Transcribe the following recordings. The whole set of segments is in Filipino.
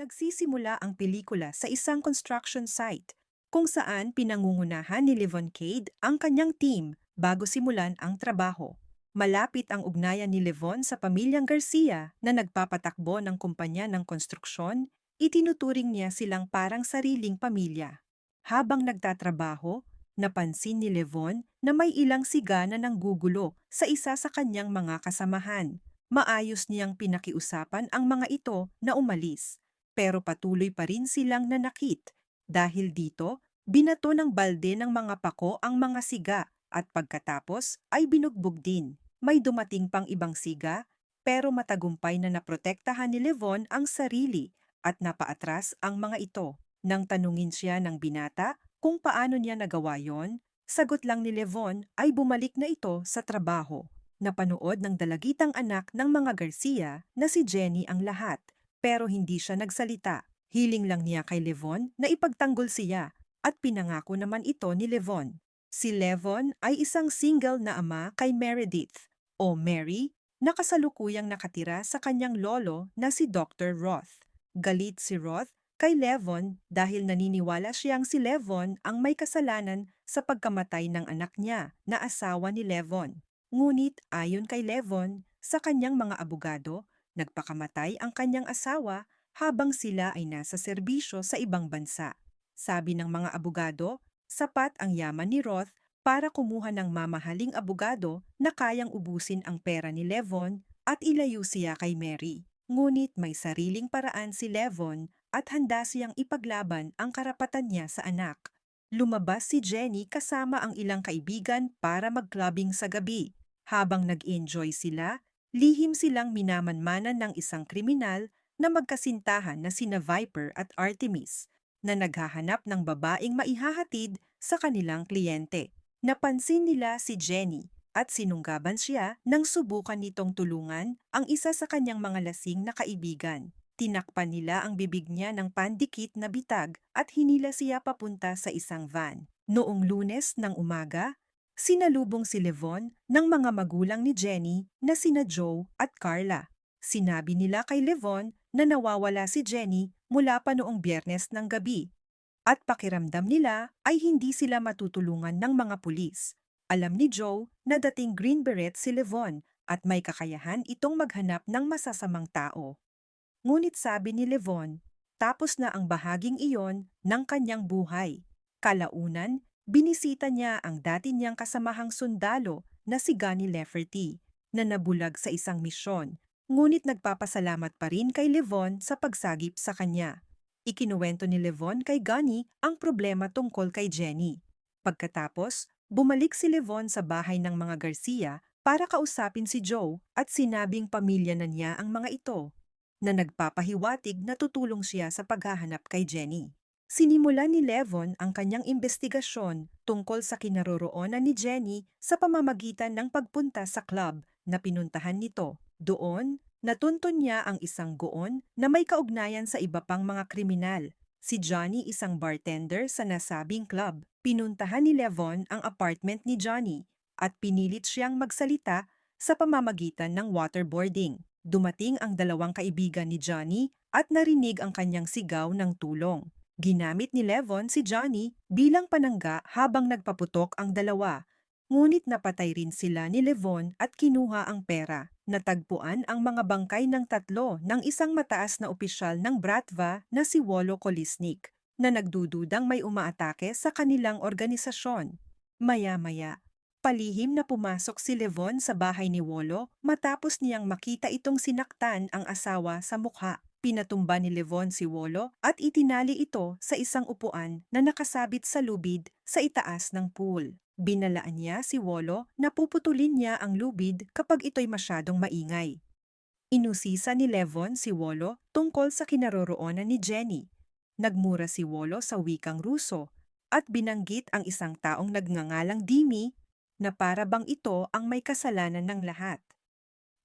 Nagsisimula ang pelikula sa isang construction site kung saan pinangungunahan ni Levon Cade ang kanyang team bago simulan ang trabaho. Malapit ang ugnayan ni Levon sa pamilyang Garcia na nagpapatakbo ng kumpanya ng konstruksyon, itinuturing niya silang parang sariling pamilya. Habang nagtatrabaho, napansin ni Levon na may ilang siga na nanggugulo sa isa sa kanyang mga kasamahan. Maayos niyang pinakiusapan ang mga ito na umalis, pero patuloy pa rin silang nanakit. Dahil dito, binato ng balde ng mga pako ang mga siga at pagkatapos ay binugbog din. May dumating pang ibang siga, pero matagumpay na naprotektahan ni Levon ang sarili at napaatras ang mga ito. Nang tanungin siya ng binata kung paano niya nagawa yon, sagot lang ni Levon ay bumalik na ito sa trabaho. Napanood ng dalagitang anak ng mga Garcia na si Jenny ang lahat, pero hindi siya nagsalita. Hiling lang niya kay Levon na ipagtanggol siya at pinangako naman ito ni Levon. Si Levon ay isang single na ama kay Meredith o Mary na kasalukuyang nakatira sa kanyang lolo na si Dr. Roth. Galit si Roth kay Levon dahil naniniwala siyang si Levon ang may kasalanan sa pagkamatay ng anak niya na asawa ni Levon. Ngunit ayon kay Levon, sa kanyang mga abogado, nagpakamatay ang kanyang asawa habang sila ay nasa serbisyo sa ibang bansa. Sabi ng mga abogado, sapat ang yaman ni Roth para kumuha ng mamahaling abogado na kayang ubusin ang pera ni Levon at ilayo siya kay Mary. Ngunit may sariling paraan si Levon at handa siyang ipaglaban ang karapatan niya sa anak. Lumabas si Jenny kasama ang ilang kaibigan para mag-clubbing sa gabi. Habang nag-enjoy sila, lihim silang minamanmanan ng isang kriminal na magkasintahan na sina Viper at Artemis, na naghahanap ng babaeng maihahatid sa kanilang kliyente. Napansin nila si Jenny at sinunggaban siya nang subukan nitong tulungan ang isa sa kanyang mga lasing na kaibigan. Tinakpan nila ang bibig niya ng pandikit na bitag at hinila siya papunta sa isang van. Noong Lunes ng umaga, sinalubong si Levon ng mga magulang ni Jenny na sina Joe at Carla. Sinabi nila kay Levon na nawawala si Jenny mula pa noong Biyernes ng gabi at pakiramdam nila ay hindi sila matutulungan ng mga pulis. Alam ni Joe na dating Green Beret si Levon at may kakayahan itong maghanap ng masasamang tao. Ngunit sabi ni Levon, tapos na ang bahaging iyon ng kanyang buhay. Kalaunan, binisita niya ang dati niyang kasamahang sundalo na si Gunny Lafferty na nabulag sa isang misyon, ngunit nagpapasalamat pa rin kay Levon sa pagsagip sa kanya. Ikinuwento ni Levon kay Gunny ang problema tungkol kay Jenny. Pagkatapos, bumalik si Levon sa bahay ng mga Garcia para kausapin si Joe at sinabing pamilya na niya ang mga ito, na nagpapahiwatig na tutulong siya sa paghahanap kay Jenny. Sinimulan ni Levon ang kanyang investigasyon tungkol sa kinaroroonan ni Jenny sa pamamagitan ng pagpunta sa club na pinuntahan nito. Doon, natuntun niya ang isang goon na may kaugnayan sa iba pang mga kriminal. Si Johnny, isang bartender sa nasabing club. Pinuntahan ni Levon ang apartment ni Johnny at pinilit siyang magsalita sa pamamagitan ng waterboarding. Dumating ang dalawang kaibigan ni Johnny at narinig ang kanyang sigaw ng tulong. Ginamit ni Levon si Johnny bilang panangga habang nagpaputok ang dalawa. Ngunit napatay rin sila ni Levon at kinuha ang pera. Natagpuan ang mga bangkay ng tatlo ng isang mataas na opisyal ng Bratva na si Wolo Kolisnik, na nagdududang may umaatake sa kanilang organisasyon. Maya-maya, palihim na pumasok si Levon sa bahay ni Wolo matapos niyang makita itong sinaktan ang asawa sa mukha. Pinatumba ni Levon si Wolo at itinali ito sa isang upuan na nakasabit sa lubid sa itaas ng pool. Binalaan niya si Wolo na puputulin niya ang lubid kapag ito'y masyadong maingay. Inusisa ni Levon si Wolo tungkol sa kinaroroonan ni Jenny. Nagmura si Wolo sa wikang Ruso at binanggit ang isang taong nagngangalang Dimi na para bang ito ang may kasalanan ng lahat.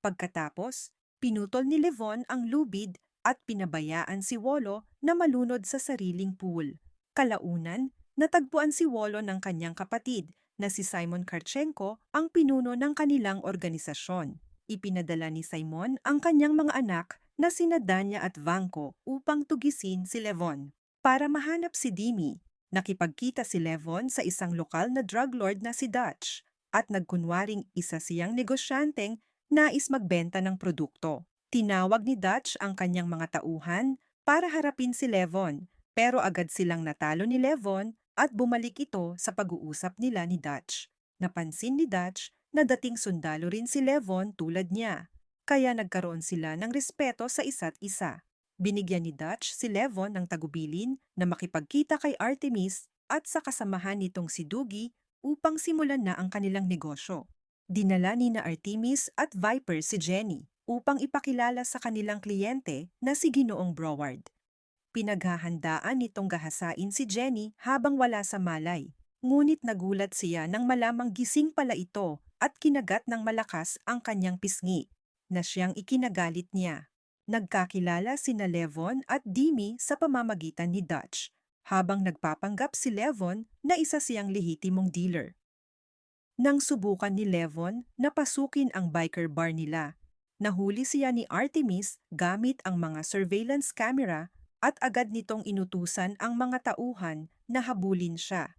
Pagkatapos, pinutol ni Levon ang lubid at pinabayaan si Wolo na malunod sa sariling pool. Kalaunan, natagpuan si Wolo ng kanyang kapatid na si Simon Karchenko ang pinuno ng kanilang organisasyon. Ipinadala ni Simon ang kanyang mga anak na sina Danya at Vanko upang tugisin si Levon. Para mahanap si Dimi, nakipagkita si Levon sa isang lokal na drug lord na si Dutch at nagkunwaring isa siyang negosyanteng nais magbenta ng produkto. Tinawag ni Dutch ang kanyang mga tauhan para harapin si Levon, pero agad silang natalo ni Levon at bumalik ito sa pag-uusap nila ni Dutch. Napansin ni Dutch na dating sundalo rin si Levon tulad niya, kaya nagkaroon sila ng respeto sa isa't isa. Binigyan ni Dutch si Levon ng tagubilin na makipagkita kay Artemis at sa kasamahan nitong si Dougie upang simulan na ang kanilang negosyo. Dinala ni na Artemis at Viper si Jenny upang ipakilala sa kanilang kliyente na si Ginoong Broward. Pinaghahandaan nitong gahasain si Jenny habang wala sa malay. Ngunit nagulat siya nang malamang gising pala ito at kinagat ng malakas ang kanyang pisngi, na siyang ikinagalit niya. Nagkakilala sina Levon at Dimi sa pamamagitan ni Dutch, habang nagpapanggap si Levon na isa siyang lehitimong dealer. Nang subukan ni Levon na pasukin ang biker bar nila, nahuli siya ni Artemis gamit ang mga surveillance camera at agad nitong inutusan ang mga tauhan na habulin siya.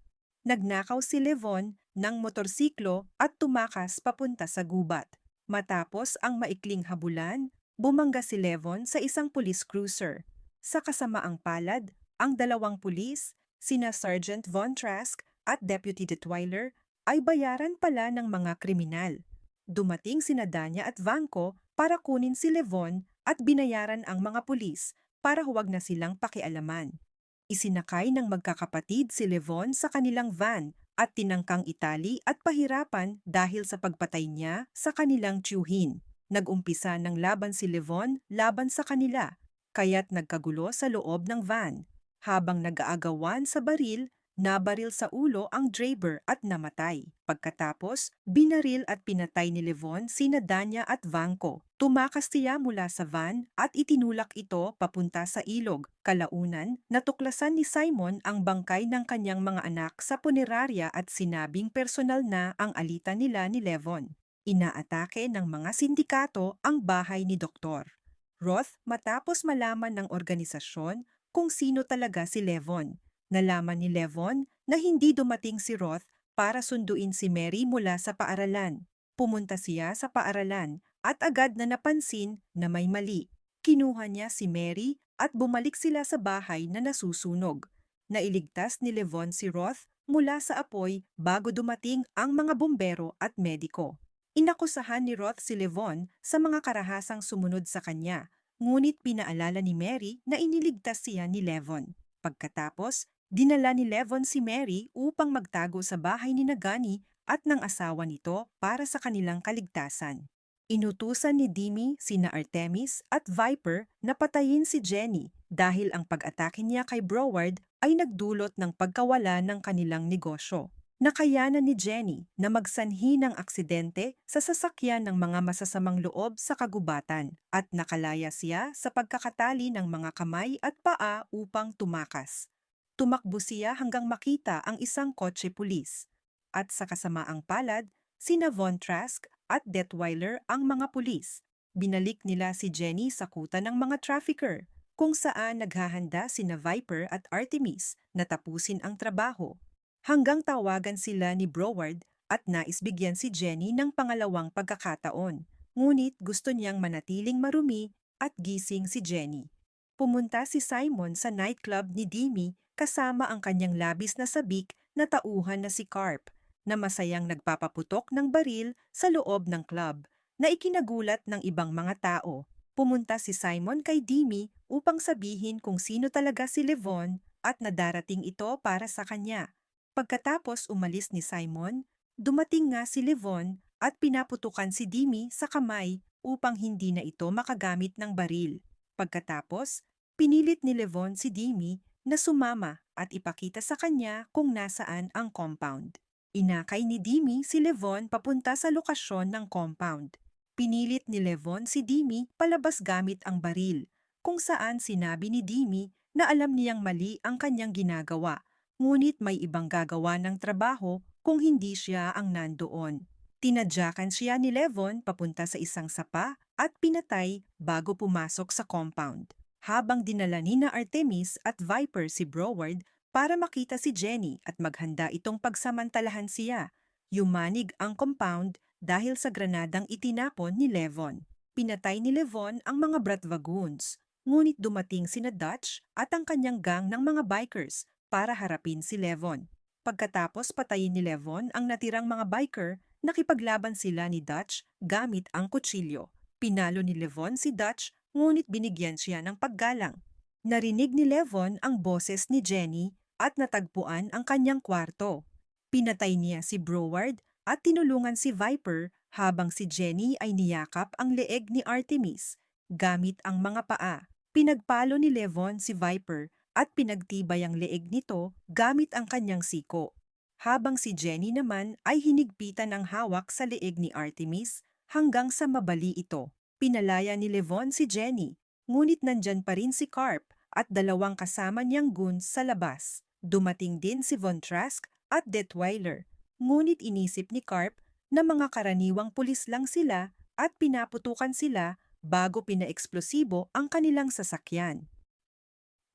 Nagnakaw si Levon ng motorsiklo at tumakas papunta sa gubat. Matapos ang maikling habulan, bumangga si Levon sa isang police cruiser. Sa kasamaang palad, ang dalawang pulis, sina Sergeant Von Trask at Deputy Detweiler, ay bayaran pala ng mga kriminal. Dumating sina Danya at Vanko para kunin si Levon at binayaran ang mga pulis para huwag na silang pakialaman. Isinakay ng magkakapatid si Levon sa kanilang van at tinangkang itali at pahirapan dahil sa pagpatay niya sa kanilang tiyuhin. Nag-umpisa ng laban si Levon laban sa kanila, kaya't nagkagulo sa loob ng van. Habang nag-aagawan sa baril, nabaril sa ulo ang driver at namatay. Pagkatapos, binaril at pinatay ni Levon sina Danya at Vanko. Tumakas siya mula sa van at itinulak ito papunta sa ilog. Kalaunan, natuklasan ni Simon ang bangkay ng kanyang mga anak sa punerarya at sinabing personal na ang alitan nila ni Levon. Inaatake ng mga sindikato ang bahay ni Dr. Roth matapos malaman ng organisasyon kung sino talaga si Levon. Nalaman ni Levon na hindi dumating si Roth para sunduin si Mary mula sa paaralan. Pumunta siya sa paaralan at agad na napansin na may mali. Kinuha niya si Mary at bumalik sila sa bahay na nasusunog. Nailigtas ni Levon si Roth mula sa apoy bago dumating ang mga bumbero at mediko. Inakusahan ni Roth si Levon sa mga karahasang sumunod sa kanya, ngunit pinaalala ni Mary na iniligtas siya ni Levon. Pagkatapos, dinala ni Levon si Mary upang magtago sa bahay ni Nagani at ng asawa nito para sa kanilang kaligtasan. Inutusan ni Dimi sina Artemis at Viper na patayin si Jenny dahil ang pag-atake niya kay Broward ay nagdulot ng pagkawala ng kanilang negosyo. Nakayanan ni Jenny na magsanhi ng aksidente sa sasakyan ng mga masasamang loob sa kagubatan at nakalaya siya sa pagkakatali ng mga kamay at paa upang tumakas. Tumakbo siya hanggang makita ang isang kotse pulis. At sa kasamaang palad, sina Von Trask at Detweiler ang mga pulis. Binalik nila si Jenny sa kuta ng mga trafficker, kung saan naghahanda sina Viper at Artemis na tapusin ang trabaho. Hanggang tawagan sila ni Broward at nais bigyan si Jenny ng pangalawang pagkakataon. Ngunit gusto niyang manatiling marumi at gising si Jenny. Pumunta si Simon sa nightclub ni Dimi kasama ang kanyang labis na sabik na tauhan na si Carp, na masayang nagpapaputok ng baril sa loob ng club, na ikinagulat ng ibang mga tao. Pumunta si Simon kay Dimi upang sabihin kung sino talaga si Levon at na darating ito para sa kanya. Pagkatapos umalis ni Simon, dumating nga si Levon at pinaputukan si Dimi sa kamay upang hindi na ito makagamit ng baril. Pagkatapos, pinilit ni Levon si Dimi na sumama at ipakita sa kanya kung nasaan ang compound. Inakay ni Dimi si Levon papunta sa lokasyon ng compound. Pinilit ni Levon si Dimi palabas gamit ang baril, kung saan sinabi ni Dimi na alam niyang mali ang kanyang ginagawa, ngunit may ibang gagawa ng trabaho kung hindi siya ang nandoon. Tinadyakan siya ni Levon papunta sa isang sapa at pinatay bago pumasok sa compound. Habang dinala ni na Artemis at Viper si Broward para makita si Jenny at maghanda itong pagsamantalahan siya, yumanig ang compound dahil sa granadang itinapon ni Levon. Pinatay ni Levon ang mga Bratvagoons, ngunit dumating sina Dutch at ang kanyang gang ng mga bikers para harapin si Levon. Pagkatapos patayin ni Levon ang natirang mga biker, nakipaglaban sila ni Dutch gamit ang kutsilyo. Pinalo ni Levon si Dutch, ngunit binigyan siya ng paggalang. Narinig ni Levon ang boses ni Jenny at natagpuan ang kanyang kwarto. Pinatay niya si Broward at tinulungan si Viper habang si Jenny ay niyakap ang leeg ni Artemis gamit ang mga paa. Pinagpalo ni Levon si Viper at pinagtibay ang leeg nito gamit ang kanyang siko. Habang si Jenny naman ay hinigpitan ng hawak sa leeg ni Artemis hanggang sa mabali ito. Pinalaya ni Levon si Jenny, ngunit nandyan pa rin si Carp at dalawang kasama niyang goons sa labas. Dumating din si Von Trask at Detweiler, ngunit inisip ni Carp na mga karaniwang pulis lang sila at pinaputukan sila bago pinaeksplosibo ang kanilang sasakyan.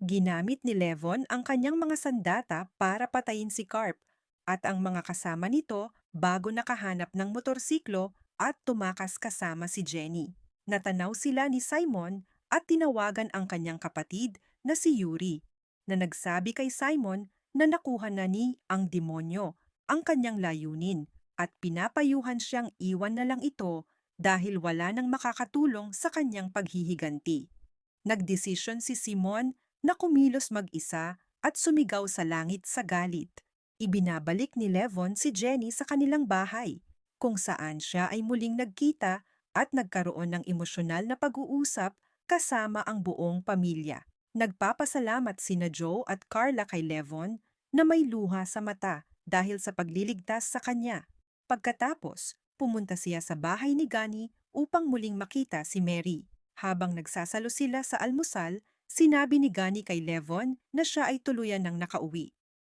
Ginamit ni Levon ang kanyang mga sandata para patayin si Carp at ang mga kasama nito bago nakahanap ng motorsiklo at tumakas kasama si Jenny. Natanaw sila ni Simon at tinawagan ang kanyang kapatid na si Yuri, na nagsabi kay Simon na nakuha na ni ang demonyo ang kanyang layunin at pinapayuhan siyang iwan na lang ito dahil wala nang makakatulong sa kanyang paghihiganti. Nagdesisyon si Simon na kumilos mag-isa at sumigaw sa langit sa galit. Ibinabalik ni Levon si Jenny sa kanilang bahay, kung saan siya ay muling nagkita at nagkaroon ng emosyonal na pag-uusap kasama ang buong pamilya. Nagpapasalamat sina Joe at Carla kay Levon na may luha sa mata dahil sa pagliligtas sa kanya. Pagkatapos, pumunta siya sa bahay ni Gunny upang muling makita si Mary. Habang nagsasalo sila sa almusal, sinabi ni Gunny kay Levon na siya ay tuluyan ng nakauwi.